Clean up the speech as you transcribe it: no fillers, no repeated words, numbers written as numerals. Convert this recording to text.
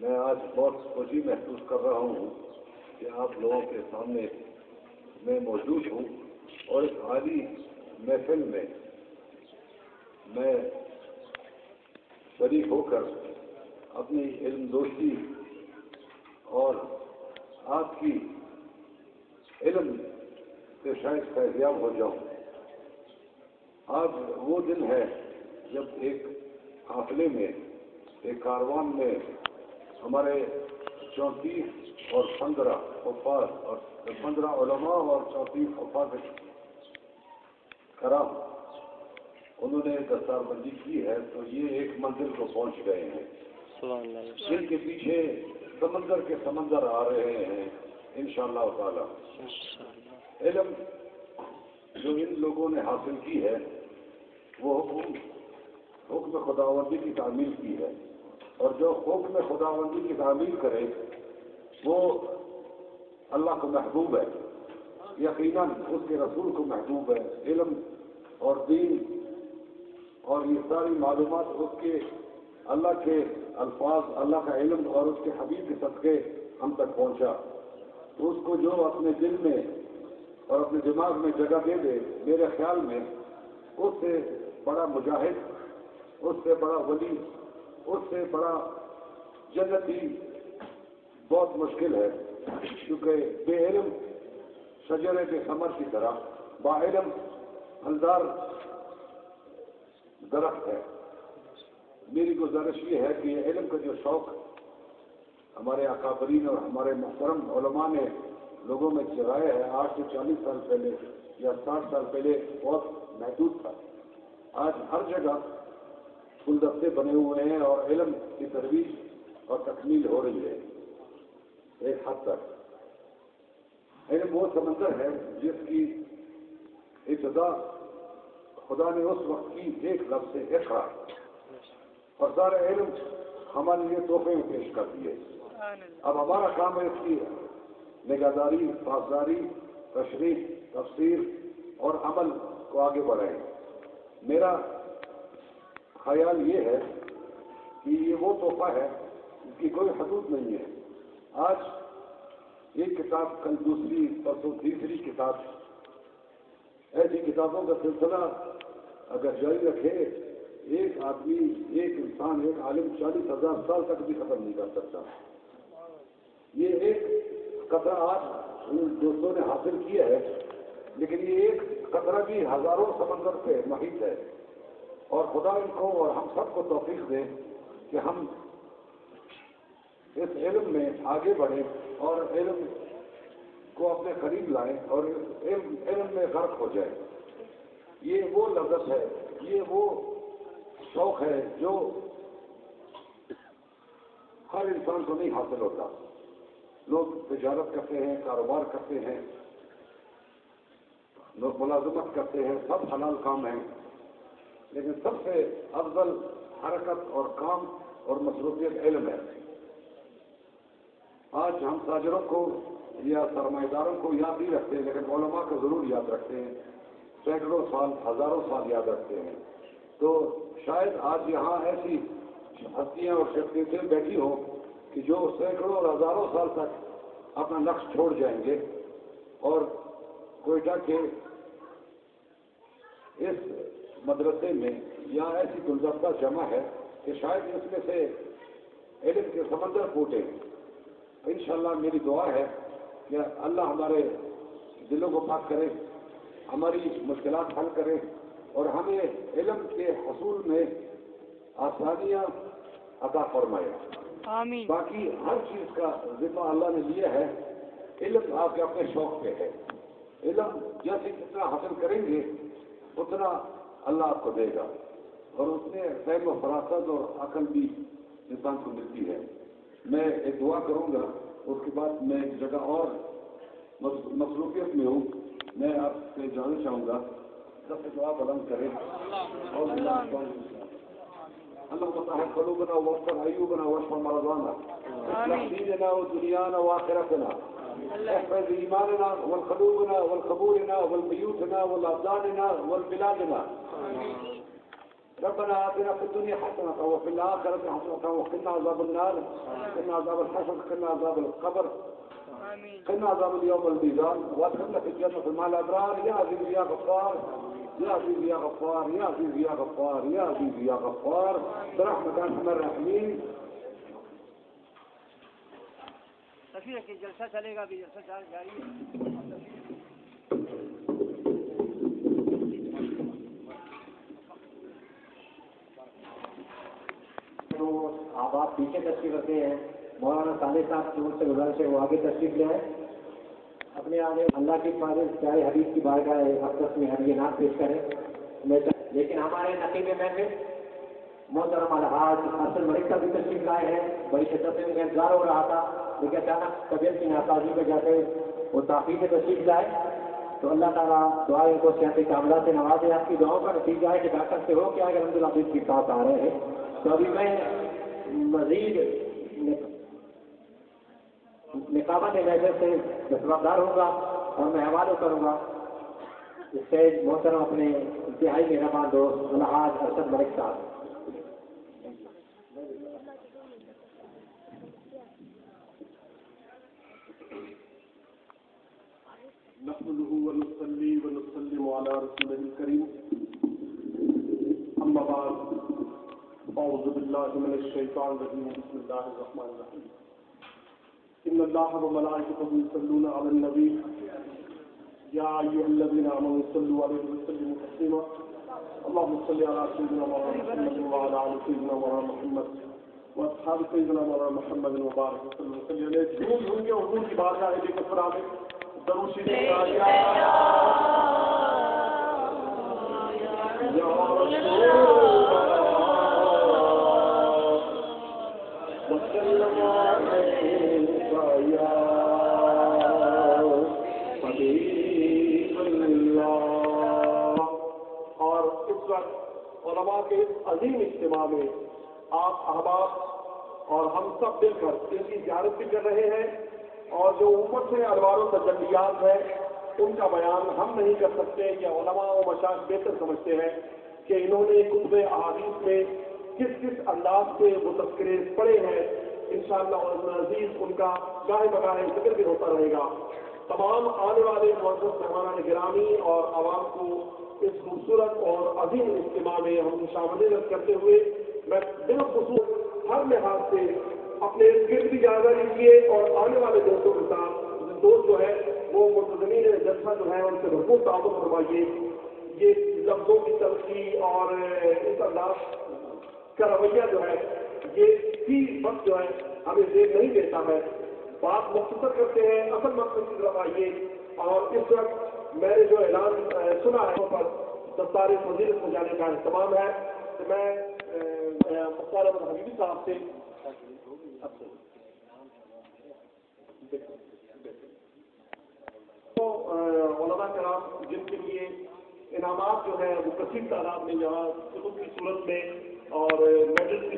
میں آج بہت خوشی محسوس کر رہا ہوں کہ آپ لوگوں کے سامنے میں موجود ہوں اور اس عالی محفل میں میں شریک ہو کر اپنی علم دوستی اور آپ کی علم سے شاید فیضیاب ہو جاؤں۔ آج وہ دن ہے جب ایک قافلے میں ایک کاروان میں ہمارے 34 اور 15 حفاظ اور 15 علماء اور 34 حفاظ کرام انہوں نے دستار بندی کی ہے، تو یہ ایک منزل کو پہنچ گئے ہیں۔ ان کے پیچھے سمندر کے سمندر آ رہے ہیں انشاءاللہ تعالی۔ علم جو ان لوگوں نے حاصل کی ہے وہ حکم خداوندی کی تعمیل کی ہے، اور جو حکم خداوندی کی تعمیل کرے وہ اللہ کو محبوب ہے، یقیناً اس کے رسول کو محبوب ہے۔ علم اور دین اور یہ ساری معلومات اس کے اللہ کے الفاظ، اللہ کا علم اور اس کے حبیب کے صدقے ہم تک پہنچا، تو اس کو جو اپنے دل میں اور اپنے دماغ میں جگہ دے دے، میرے خیال میں اس سے بڑا مجاہد، اس سے بڑا ولی، اس سے بڑا جنتی بہت مشکل ہے، کیونکہ بے علم شجر بے ثمر کی طرح، با علم پھلدار درخت ہے۔ میری گزارش یہ ہے کہ علم کا جو شوق ہمارے اکابرین اور ہمارے محترم علماء نے لوگوں میں جگایا ہے، آج سے 40 سال پہلے یا 60 سال پہلے بہت محدود تھا۔ آج ہر جگہ گلدستے بنے ہوئے ہیں اور علم کی ترویج اور تکمیل ہو رہی ہے ایک حد تک۔ علم وہ سمندر ہے جس کی ابتدا خدا نے اس وقت کی ایک لفظ سے اقرا، اور سارے علم ہمارے لیے تحفے میں پیش کر دیے۔ اب ہمارا کام ہے اس کی نگہداری، پاسداری، تشریح، تفسیر اور عمل کو آگے بڑھائیں۔ میرا خیال یہ ہے کہ یہ وہ تحفہ ہے جس کی کوئی حدود نہیں ہے۔ آج ایک کتاب، کل دوسری، پرسوں تیسری کتاب، ایسی کتابوں کا سلسلہ اگر جاری رکھے، ایک آدمی، ایک انسان، ایک عالم 40,000 سال تک بھی ختم نہیں کر سکتا۔ یہ ایک قطرہ آج ان دوستوں نے حاصل کیا ہے، لیکن یہ ایک قطرہ بھی ہزاروں سمندر سے محیط ہے، اور خدا ان کو اور ہم سب کو توفیق دے کہ ہم اس علم میں آگے بڑھیں اور علم کو اپنے قریب لائیں اور علم میں غرق ہو جائیں۔ یہ وہ لذت ہے، یہ وہ شوق ہے جو ہر انسان کو نہیں حاصل ہوتا۔ لوگ تجارت کرتے ہیں، کاروبار کرتے ہیں، لوگ ملازمت کرتے ہیں، سب حلال کام ہیں، لیکن سب سے افضل حرکت اور کام اور مصروفیت علم ہے۔ آج ہم تاجروں کو یا سرمایہ داروں کو یاد نہیں رکھتے، لیکن علماء کو ضرور یاد رکھتے ہیں، سینکڑوں سال، ہزاروں سال یاد رکھتے ہیں۔ تو شاید آج یہاں ایسی ہستیاں اور شخصیتیں بیٹھی ہوں کہ جو سینکڑوں اور ہزاروں سال تک اپنا نقش چھوڑ جائیں گے، اور کوئٹہ کے اس مدرسے میں یا ایسی گلدستہ جمع ہے کہ شاید اس میں سے علم کے سمندر پھوٹے۔ انشاءاللہ میری دعا ہے کہ اللہ ہمارے دلوں کو پاک کرے، ہماری مشکلات حل کرے اور ہمیں علم کے حصول میں آسانیاں عطا فرمائے۔ آمین۔ باقی ہر چیز کا ذمہ اللہ نے لیا ہے، علم آپ کے اپنے شوق پہ ہے۔ علم جیسے جتنا حاصل کریں گے اتنا اللہ آپ کو دے گا، اور اس میں فہم و فراست اور عقل بھی انسان کو ملتی ہے۔ میں ایک دعا کروں گا، اس کے بعد میں ایک جگہ اور مصروفیت میں ہوں، میں آپ سے جاننا چاہوں گا، سب سے دعا بلند کریں۔ اور اللهم طهر قلوبنا واغفر عيوبنا واشف مرضانا، اصلح ديننا ودنيانا واخرتنا، احفظ ايماننا والقلوبنا والقبورنا والبيوتنا والابداننا والبلادنا، ربنا آتنا في الدنيا حسنة وفي الآخرة حسنة وقنا عذاب النار قنا عذاب الحشر قنا عذاب القبر قنا عذاب اليوم الميزان وادخلنا في الجنة مع الأبرار يا عزيز يا غفار يا عزيز يا غفار يا عزيز يا غفار يا عزيز يا غفار برحمتك يا أرحم الراحمين. تفسیر کے جلسہ چلے گا بھی جلسہ جاری ہے. تو آپ پیچھے تشریف رکھتے ہیں. مولانا صالح صاحب کی سے گزارش ہے وہ آگے تشریف لے آئے. اپنے آگے اللہ کی پیارے حدیث کی بارگاہ اقدس میں ہم یہ نعت پیش کریں. لیکن ہمارے نقیب محفل محترم الحاج ارشد ملک صاحب بھی تشریف لائے ہیں. بڑی شدت سے انتظار ہو رہا تھا لیکن اچانک طبیعت کی ناسازی پہ جاتے وہ تاخیر سے تشریف لائے. تو اللہ تعالیٰ دعائیں کو صحت کاملہ سے نوازے. آپ کی دعاؤں کا نتیجہ ہے کہ ڈاکٹر سے ہو کے آگے الحمد للہ کے ساتھ آ رہے ہیں. تو ابھی میں مزید نقابت محفل سے دستبردار ہوں گا اور میں حوالے کروں گا اس سے محترم اپنے انتہائی مہربان دوست الحاج ارشد ملک صاحب. نحمده ونصلي ونسلم على رسوله الكريم أما بعد أعوذ بالله من الشيطان الرجيم بسم الله الرحمن الرحيم إن الله وملائكته يصلون على النبي يا أيها الذين آمنوا صلوا عليه وسلموا تسليما اللهم صل على سيدنا مولانا محمد وعلى آل سيدنا مولانا محمد وأصحاب سيدنا مولانا محمد وبارك وسلم عليه. جھوم جھوم کے حضور کی بارگاہ ہے کہ فرا میں درود شریف یا رسول وسلم علیک یا حبیب اللہ. اور اس وقت علماء کے اس عظیم اجتماع میں آپ احباب اور ہم سب مل کر ان کی زیارت بھی کر رہے ہیں اور جو اوپر سے انوار و تجلیات ہے ان کا بیان ہم نہیں کر سکتے. کہ علماء و مشائخ بہتر سمجھتے ہیں کہ انہوں نے کتب احادیث میں کس کس انداز سے وہ تذکرے پڑھے ہیں. انشاءاللہ عزیز ان کا گاہے بگاہے ذکر بھی ہوتا رہے گا. تمام آنے والے معزز مہمانان گرامی اور عوام کو اس خوبصورت اور عظیم اجتماع میں ہم شامل کرتے ہوئے میں بالخصوص ہر لحاظ سے اپنے ارد بھی جائزہ لیجیے اور آنے والے دوستوں کے ساتھ دوست جو ہے وہ منتظمین جلسہ جو ہے ان سے بھرپور تعاون فرمائیے. یہ لفظوں کی تلخی اور اس انداز کا رویہ جو ہے یہ فی وقت جو ہے ہمیں دیر نہیں دیتا ہے. بات مختصر کرتے ہیں اصل مقصد کی طرف آئیے. اور اس وقت میں نے جو اعلان سنا ہے پر دستار فضیلت کو جانے کا اہتمام ہے تو میں مختار احمد حبیبی صاحب سے علماء کرام جن کے لیے انعامات جو ہے وہ کثیر تعداد میں یہاں کتب کی صورت میں اور میڈل